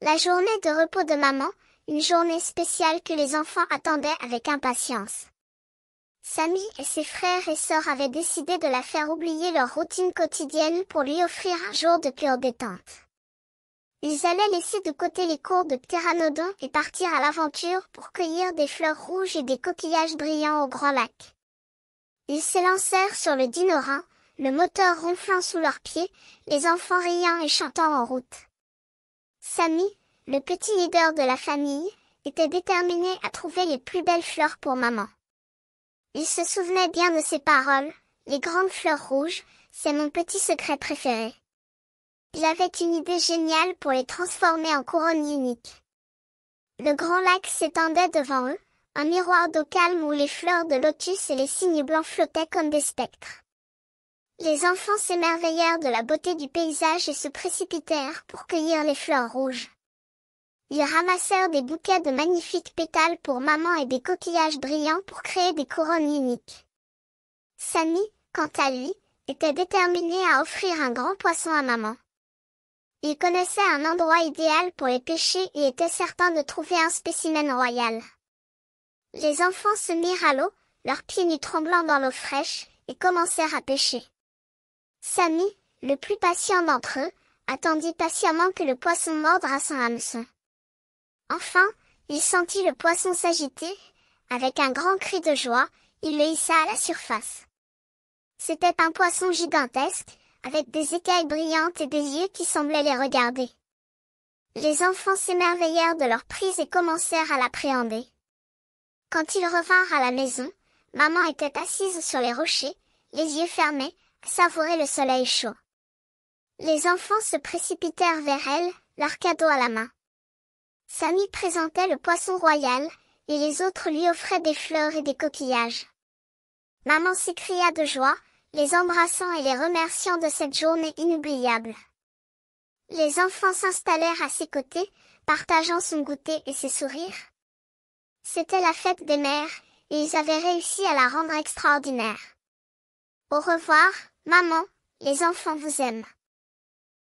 La journée de repos de maman, une journée spéciale que les enfants attendaient avec impatience. Samy et ses frères et sœurs avaient décidé de la faire oublier leur routine quotidienne pour lui offrir un jour de pure détente. Ils allaient laisser de côté les cours de pteranodon et partir à l'aventure pour cueillir des fleurs rouges et des coquillages brillants au Grand Lac. Ils s'élancèrent sur le Dinorin, le moteur ronflant sous leurs pieds, les enfants riant et chantant en route. Samy, le petit leader de la famille, était déterminé à trouver les plus belles fleurs pour maman. Il se souvenait bien de ses paroles, les grandes fleurs rouges, c'est mon petit secret préféré. Il avait une idée géniale pour les transformer en couronnes uniques. Le grand lac s'étendait devant eux, un miroir d'eau calme où les fleurs de lotus et les cygnes blancs flottaient comme des spectres. Les enfants s'émerveillèrent de la beauté du paysage et se précipitèrent pour cueillir les fleurs rouges. Ils ramassèrent des bouquets de magnifiques pétales pour maman et des coquillages brillants pour créer des couronnes uniques. Samy, quant à lui, était déterminé à offrir un grand poisson à maman. Il connaissait un endroit idéal pour les pêcher et était certain de trouver un spécimen royal. Les enfants se mirent à l'eau, leurs pieds nus tremblants dans l'eau fraîche, et commencèrent à pêcher. Samy, le plus patient d'entre eux, attendit patiemment que le poisson morde à son hameçon. Enfin, il sentit le poisson s'agiter. Avec un grand cri de joie, il le hissa à la surface. C'était un poisson gigantesque, avec des écailles brillantes et des yeux qui semblaient les regarder. Les enfants s'émerveillèrent de leur prise et commencèrent à l'appréhender. Quand ils revinrent à la maison, maman était assise sur les rochers, les yeux fermés, à savourer le soleil chaud. Les enfants se précipitèrent vers elle, leur cadeau à la main. Samy présentait le poisson royal, et les autres lui offraient des fleurs et des coquillages. Maman s'écria de joie, les embrassant et les remerciant de cette journée inoubliable. Les enfants s'installèrent à ses côtés, partageant son goûter et ses sourires. C'était la fête des mères, et ils avaient réussi à la rendre extraordinaire. Au revoir, maman, les enfants vous aiment.